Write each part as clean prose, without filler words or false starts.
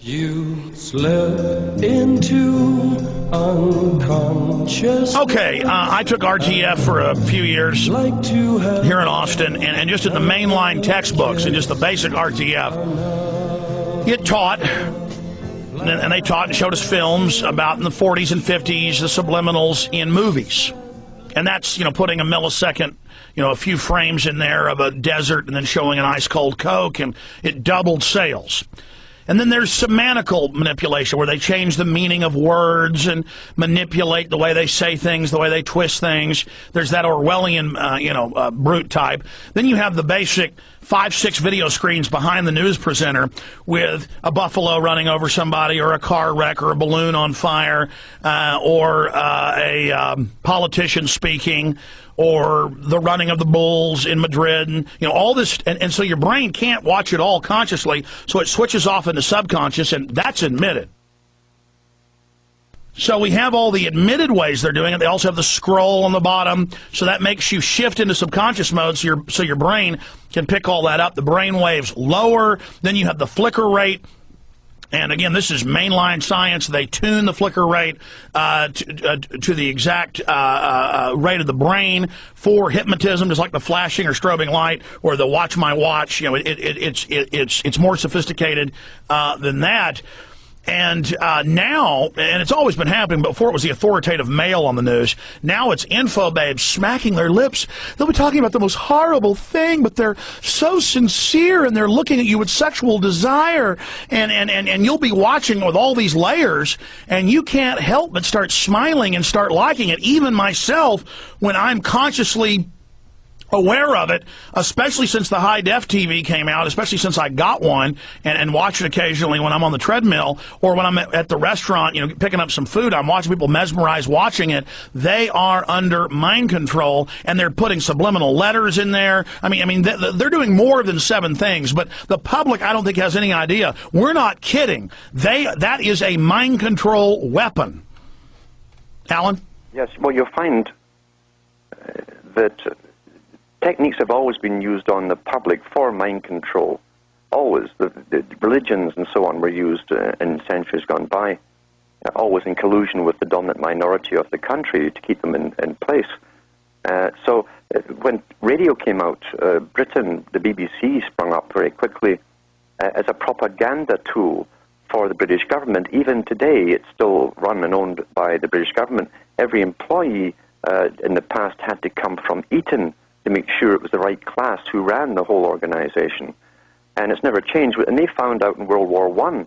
You slip into unconscious. Okay, I took RTF for a few years Like to have here in Austin, and just in the mainline textbooks and just the basic RTF, it taught, and they taught and showed us films about in the 40s and 50s, the subliminals in movies. And that's, putting a millisecond, a few frames in there of a desert and then showing an ice-cold Coke, and it doubled sales. And then there's semantical manipulation, where they change the meaning of words and manipulate the way they say things, the way they twist things. There's that Orwellian, brute type. Then you have the basic 5-6 video screens behind the news presenter with a buffalo running over somebody, or a car wreck, or a balloon on fire, or a politician speaking, or the running of the bulls in Madrid, and all this, and so your brain can't watch it all consciously, so it switches off into subconscious, and that's admitted. So we have all the admitted ways they're doing it. They also have the scroll on the bottom, so that makes you shift into subconscious mode, so your brain can pick all that up. The brain waves lower, then you have the flicker rate. And again, this is mainline science. They tune the flicker rate to the exact rate of the brain for hypnotism, just like the flashing or strobing light or the watch my watch. It's more sophisticated than that. And now, and it's always been happening, but before it was the authoritative male on the news, now it's info babes smacking their lips. They'll be talking about the most horrible thing, but they're so sincere, and they're looking at you with sexual desire, and you'll be watching with all these layers, and you can't help but start smiling and start liking it. Even myself, when I'm consciously aware of it, especially since the high-def TV came out, especially since I got one and watch it occasionally when I'm on the treadmill, or when I'm at the restaurant, picking up some food, I'm watching people mesmerized watching it. They are under mind control, and they're putting subliminal letters in there. I mean, they're doing more than 7 things, but the public, I don't think, has any idea. We're not kidding. That is a mind control weapon. Alan? Yes, well, you'll find that techniques have always been used on the public for mind control. Always. The religions and so on were used in centuries gone by, always in collusion with the dominant minority of the country to keep them in place. So when radio came out, Britain, the BBC sprung up very quickly as a propaganda tool for the British government. Even today, it's still run and owned by the British government. Every employee in the past had to come from Eton to make sure it was the right class who ran the whole organization. And it's never changed. And they found out in World War I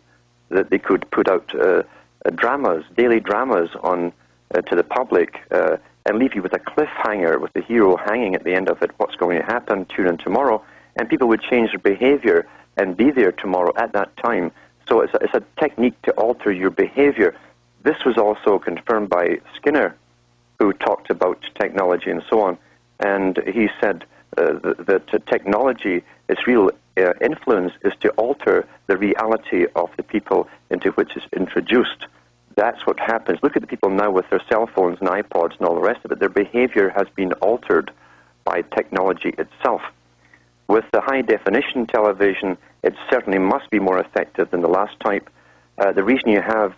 that they could put out dramas, daily dramas on to the public, and leave you with a cliffhanger with the hero hanging at the end of it, what's going to happen, tune in tomorrow, and people would change their behavior and be there tomorrow at that time. So it's a technique to alter your behavior. This was also confirmed by Skinner, who talked about technology and so on. And he said that technology, its real influence is to alter the reality of the people into which it's introduced. That's what happens. Look at the people now with their cell phones and iPods and all the rest of it. Their behavior has been altered by technology itself. With the high-definition television, it certainly must be more effective than the last type. The reason you have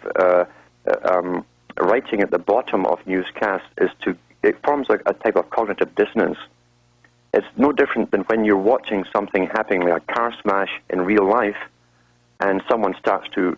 writing at the bottom of newscasts is it forms a type of cognitive dissonance. It's no different than when you're watching something happening, like a car smash in real life, and someone starts to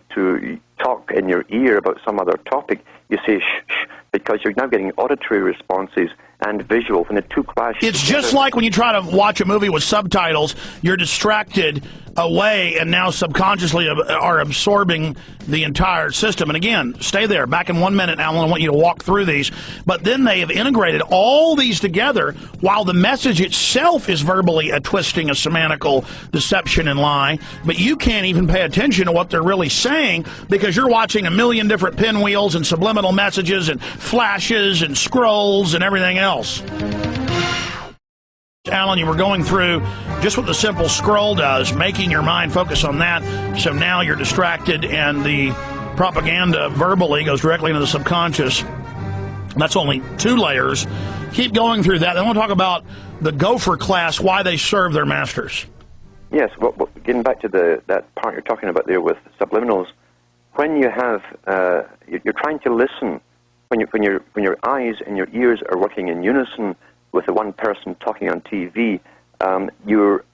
talk in your ear about some other topic. You say shh, shh, because you're now getting auditory responses and visual, and the two clash. It's just like when you try to watch a movie with subtitles, you're distracted away, and now subconsciously are absorbing the entire system. And again, stay there. Back in 1 minute, Alan, I want you to walk through these. But then they have integrated all these together, while the message itself is verbally a twisting, a semantical deception and lie. But you can't even pay attention to what they're really saying, because you're watching a million different pinwheels and subliminal messages and flashes and scrolls and everything else. Alan, you were going through just what the simple scroll does, making your mind focus on that, so now you're distracted, and the propaganda verbally goes directly into the subconscious. That's only 2 layers. Keep going through that. Then we'll talk about the gopher class, why they serve their masters. Yes, well, getting back to that part you're talking about there with subliminals, when you have, you're trying to listen, when your eyes and your ears are working in unison with the one person talking on TV,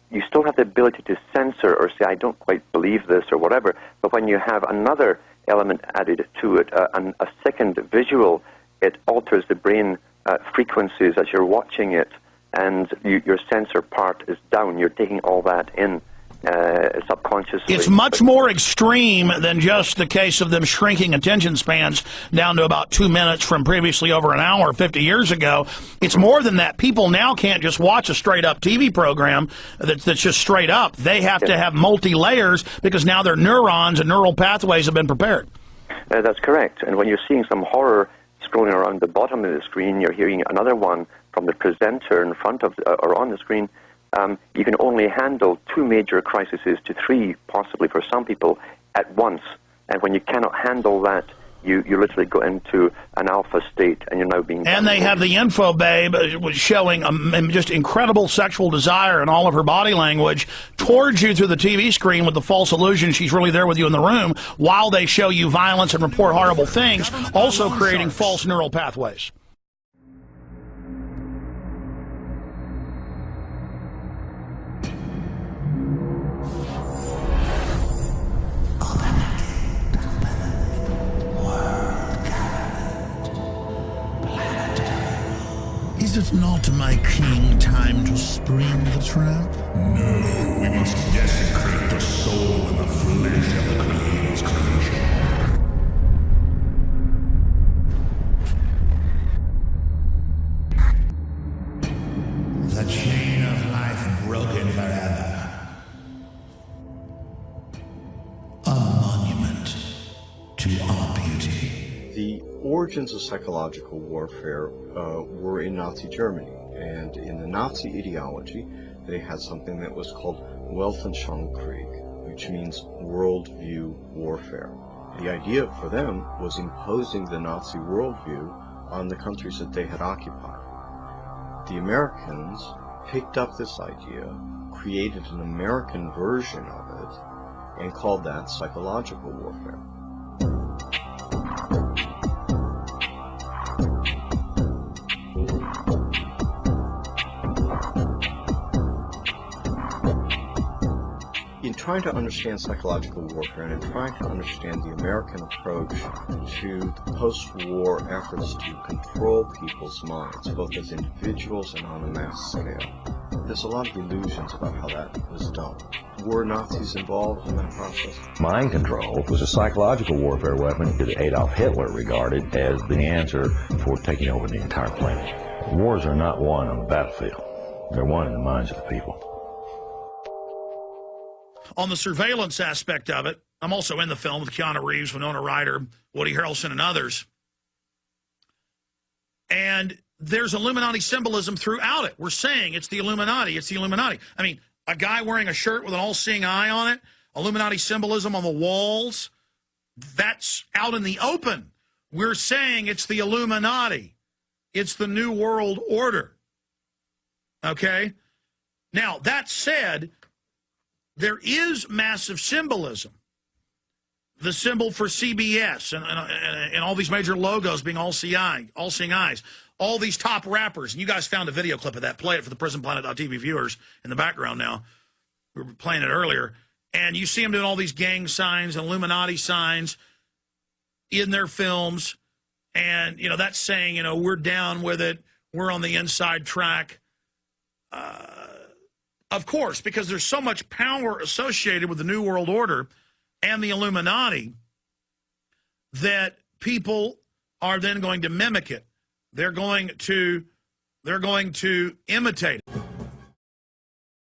you still have the ability to censor or say, I don't quite believe this or whatever. But when you have another element added to it, a second visual, it alters the brain frequencies as you're watching it, and your censor part is down. You're taking all that in subconsciously. It's much more extreme than just the case of them shrinking attention spans down to about 2 minutes from previously over an hour 50 years ago. It's more than that. People now can't just watch a straight-up TV program that's just straight up. They have to have multi-layers because now their neurons and neural pathways have been prepared. That's correct. And when you're seeing some horror scrolling around the bottom of the screen, you're hearing another one from the presenter in front of or on the screen. You can only handle 2 major crises to 3, possibly for some people, at once. And when you cannot handle that, you literally go into an alpha state, and you're now being... And they have the info babe showing just incredible sexual desire in all of her body language towards you through the TV screen with the false illusion she's really there with you in the room, while they show you violence and report horrible things, also creating false neural pathways. Is it not, my king, time to spring the trap? No, we must desecrate the soul and the flesh of the Creator's creation. The chain of life broken forever. A monument to our beauty. The origins of psychological warfare were in Nazi Germany, and in the Nazi ideology they had something that was called Weltanschauungskrieg, which means worldview warfare. The idea for them was imposing the Nazi worldview on the countries that they had occupied. The Americans picked up this idea, created an American version of it, and called that psychological warfare. In trying to understand psychological warfare and in trying to understand the American approach to the post-war efforts to control people's minds, both as individuals and on a mass scale, there's a lot of illusions about how that was done. Were Nazis involved in that process? Mind control was a psychological warfare weapon that Adolf Hitler regarded as the answer for taking over the entire planet. Wars are not won on the battlefield. They're won in the minds of the people. On the surveillance aspect of it, I'm also in the film with Keanu Reeves, Winona Ryder, Woody Harrelson, and others. And there's Illuminati symbolism throughout it. We're saying it's the Illuminati. It's the Illuminati. I mean, a guy wearing a shirt with an all-seeing eye on it, Illuminati symbolism on the walls, that's out in the open. We're saying it's the Illuminati. It's the New World Order. Okay? Now, that said, there is massive symbolism. The symbol for CBS and all these major logos being all-seeing eyes. All these top rappers. And you guys found a video clip of that. Play it for the PrisonPlanet.tv viewers in the background now. We were playing it earlier. And you see them doing all these gang signs and Illuminati signs in their films. And, you know, that's saying, you know, we're down with it. We're on the inside track. Of course, because there's so much power associated with the New World Order and the Illuminati that people are then going to mimic it. They're going to imitate it.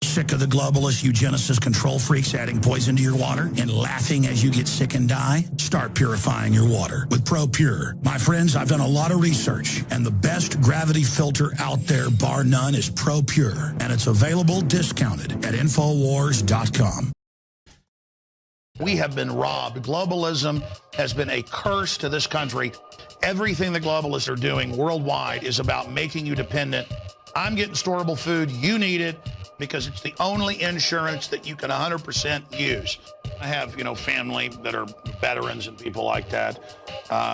Sick of the globalist eugenicist control freaks adding poison to your water and laughing as you get sick and die? Start purifying your water with ProPure. My friends, I've done a lot of research, and the best gravity filter out there, bar none, is ProPure, and it's available discounted at Infowars.com. We have been robbed. Globalism has been a curse to this country. Everything the globalists are doing worldwide is about making you dependent. I'm getting storable food. You need it because it's the only insurance that you can 100% use. I have, family that are veterans and people like that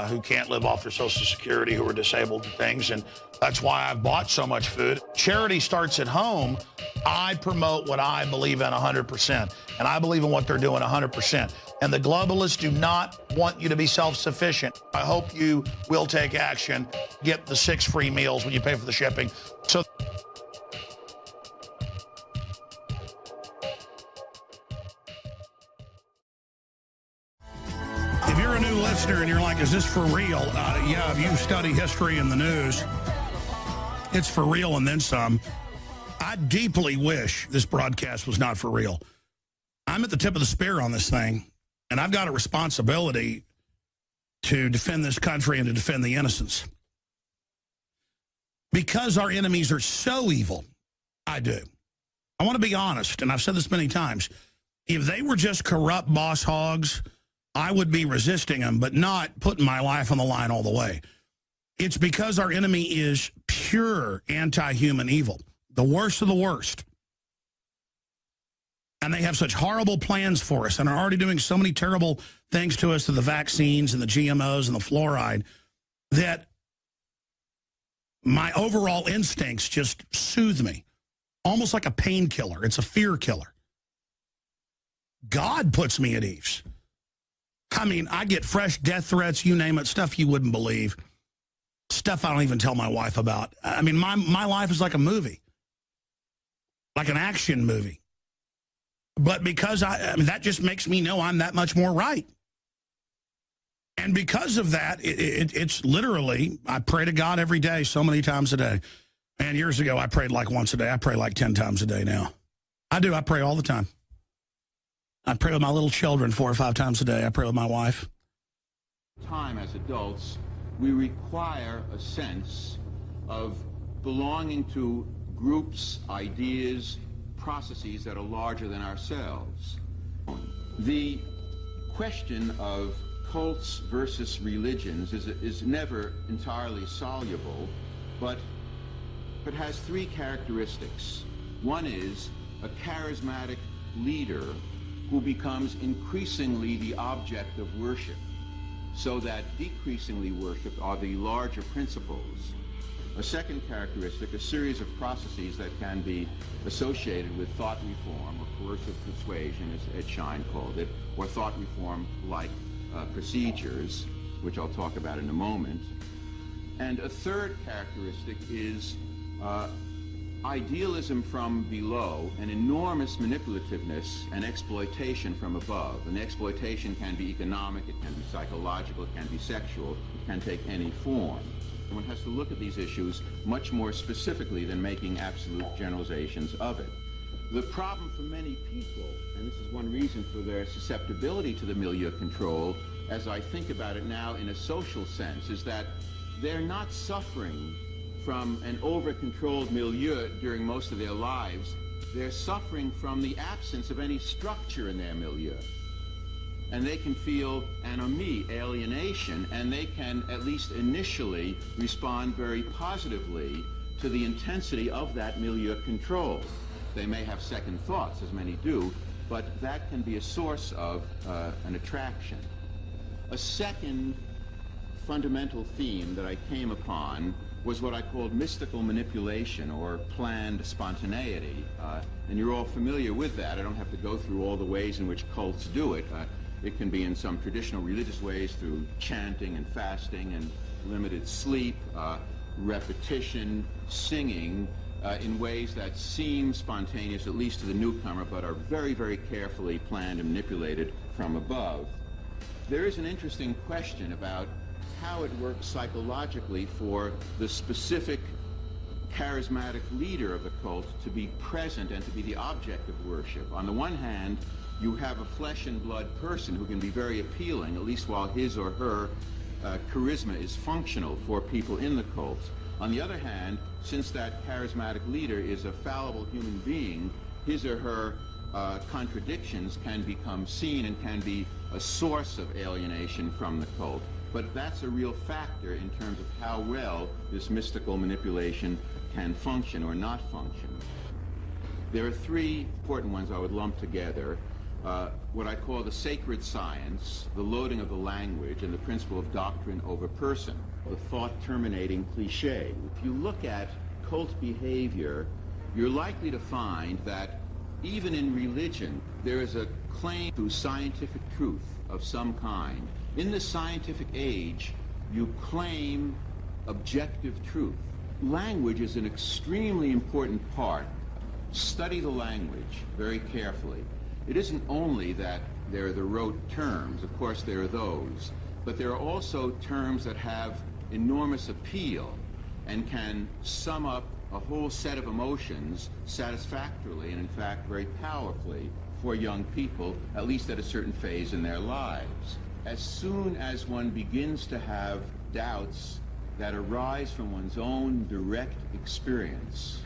who can't live off their Social Security, who are disabled and things, and that's why I've bought so much food. Charity starts at home. I promote what I believe in 100%, and I believe in what they're doing 100%. And the globalists do not want you to be self-sufficient. I hope you will take action, get the 6 free meals when you pay for the shipping. So. If you're a new listener and you're like, is this for real? Yeah, if you study history and the news, it's for real and then some. I deeply wish this broadcast was not for real. I'm at the tip of the spear on this thing, and I've got a responsibility to defend this country and to defend the innocents. Because our enemies are so evil, I do. I want to be honest, and I've said this many times. If they were just corrupt boss hogs, I would be resisting them, but not putting my life on the line all the way. It's because our enemy is pure anti-human evil, the worst of the worst. And they have such horrible plans for us and are already doing so many terrible things to us through the vaccines and the GMOs and the fluoride that my overall instincts just soothe me, almost like a painkiller. It's a fear killer. God puts me at ease. I mean, I get fresh death threats, you name it, stuff you wouldn't believe. Stuff I don't even tell my wife about. I mean, my life is like a movie, like an action movie. But because I mean, that just makes me know I'm that much more right. And because of that, it's literally, I pray to God every day, so many times a day. And years ago, I prayed like once a day. I pray like 10 times a day now. I do. I pray all the time. I pray with my little children 4 or 5 times a day. I pray with my wife. Time as adults, we require a sense of belonging to groups, ideas, processes that are larger than ourselves. The question of cults versus religions is never entirely soluble, but it has 3 characteristics. One is a charismatic leader who becomes increasingly the object of worship, so that decreasingly worshipped are the larger principles. A second characteristic, a series of processes that can be associated with thought reform or coercive persuasion, as Ed Schein called it, or thought reform-like procedures, which I'll talk about in a moment. And a third characteristic is idealism from below and enormous manipulativeness and exploitation from above. And the exploitation can be economic, it can be psychological, it can be sexual, it can take any form. One has to look at these issues much more specifically than making absolute generalizations of it. The problem for many people, and this is one reason for their susceptibility to the milieu control, as I think about it now in a social sense, is that they're not suffering from an over-controlled milieu during most of their lives. They're suffering from the absence of any structure in their milieu. And they can feel anomie, alienation, and they can, at least initially, respond very positively to the intensity of that milieu control. They may have second thoughts, as many do, but that can be a source of an attraction. A second fundamental theme that I came upon was what I called mystical manipulation or planned spontaneity. And you're all familiar with that. I don't have to go through all the ways in which cults do it. It can be in some traditional religious ways through chanting and fasting and limited sleep, repetition, singing, in ways that seem spontaneous, at least to the newcomer, but are very, very carefully planned and manipulated from above. There is an interesting question about how it works psychologically for the specific charismatic leader of the cult to be present and to be the object of worship. On the one hand, you have a flesh and blood person who can be very appealing, at least while his or her charisma is functional for people in the cult. On the other hand, since that charismatic leader is a fallible human being, his or her contradictions can become seen and can be a source of alienation from the cult. But that's a real factor in terms of how well this mystical manipulation can function or not function. There are 3 important ones I would lump together. what I call the sacred science, the loading of the language, and the principle of doctrine over person, the thought-terminating cliché. If you look at cult behavior, you're likely to find that even in religion, there is a claim to scientific truth of some kind. In the scientific age, you claim objective truth. Language is an extremely important part. Study the language very carefully. It isn't only that there are the rote terms, of course there are those, but there are also terms that have enormous appeal and can sum up a whole set of emotions satisfactorily and in fact very powerfully for young people, at least at a certain phase in their lives. As soon as one begins to have doubts that arise from one's own direct experience,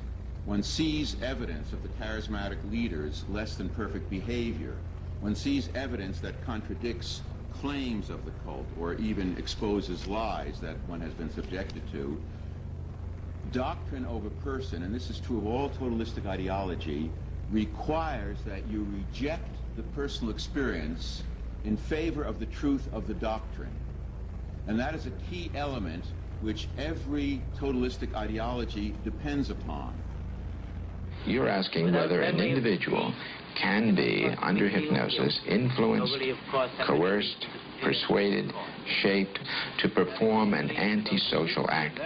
one sees evidence of the charismatic leader's less than perfect behavior. One sees evidence that contradicts claims of the cult or even exposes lies that one has been subjected to. Doctrine over person, and this is true of all totalistic ideology, requires that you reject the personal experience in favor of the truth of the doctrine. And that is a key element which every totalistic ideology depends upon. You're asking whether an individual can be, under hypnosis, influenced, coerced, persuaded, shaped to perform an antisocial act,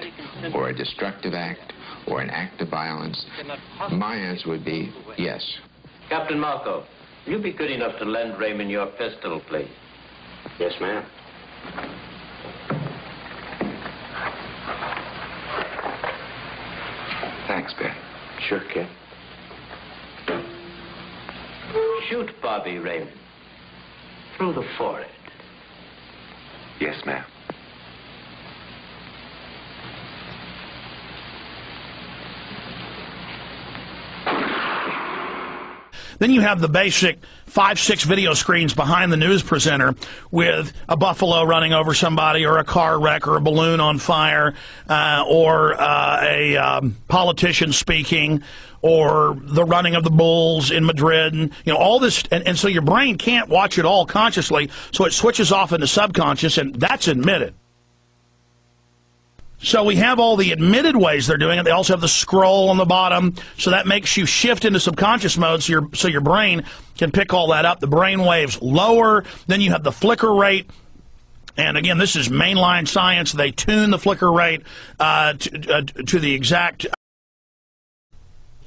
or a destructive act, or an act of violence. My answer would be yes. Captain Marco, will you be good enough to lend Raymond your pistol, please? Yes, ma'am. Thanks, Ben. Sure, kid. Shoot Bobby, Raymond. Through the forehead. Yes, ma'am. Then you have the basic 5-6 video screens behind the news presenter with a buffalo running over somebody or a car wreck or a balloon on fire or a politician speaking or the running of the bulls in Madrid, and all this, and so your brain can't watch it all consciously, so it switches off into subconscious, and that's admitted. So we have all the admitted ways they're doing it. They also have the scroll on the bottom, so that makes you shift into subconscious mode, so your brain can pick all that up. The brain waves lower, then you have the flicker rate. And again, this is mainline science. They tune the flicker rate to the exact.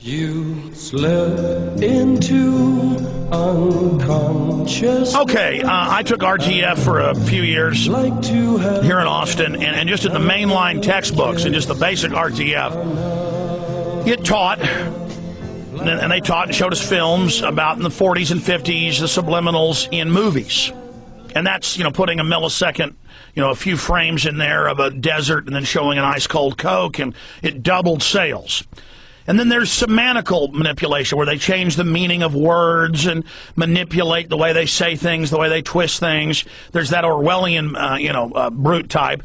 You slip into unconscious. Okay, I took RTF for a few years here in Austin, and just in the mainline textbooks and just the basic RTF, it taught, and they taught and showed us films about in the 40s and 50s, the subliminals in movies. And that's, putting a millisecond, a few frames in there of a desert and then showing an ice-cold Coke, and it doubled sales. And then there's semantical manipulation, where they change the meaning of words and manipulate the way they say things, the way they twist things. There's that Orwellian, brute type.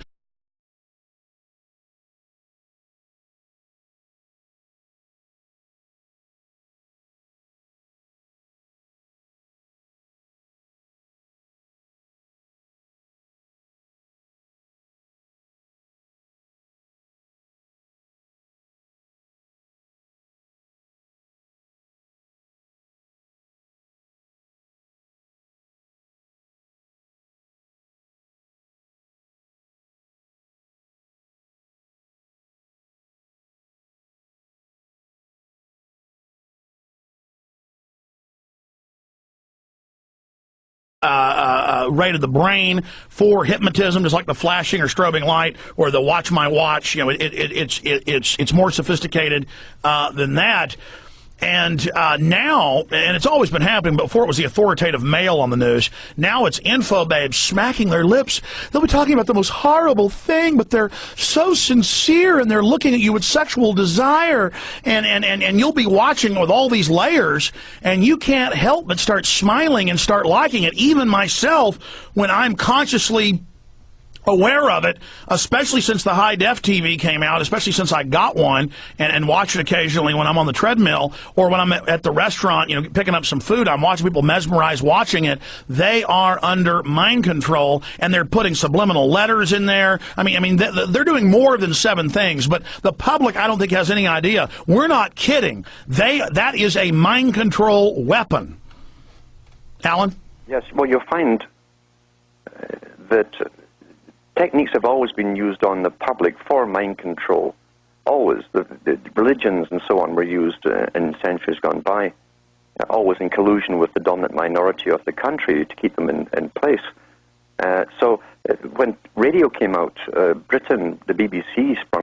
Rate of the brain for hypnotism, just like the flashing or strobing light or the watch my watch. It's more sophisticated than that. And now, and it's always been happening, but before it was the authoritative male on the news, now it's info babes smacking their lips. They'll be talking about the most horrible thing, but they're so sincere, and they're looking at you with sexual desire, and you'll be watching with all these layers, and you can't help but start smiling and start liking it. Even myself, when I'm consciously aware of it, especially since the high-def TV came out, especially since I got one and watch it occasionally when I'm on the treadmill or when I'm at the restaurant, you know, picking up some food. I'm watching people mesmerized watching it. They are under mind control, and they're putting subliminal letters in there. I mean, they're doing more than 7 things, but the public, I don't think, has any idea. We're not kidding. That is a mind control weapon. Alan? Yes, well, you'll find that techniques have always been used on the public for mind control. Always. The religions and so on were used in centuries gone by, always in collusion with the dominant minority of the country to keep them in place. So when radio came out, Britain, the BBC sprung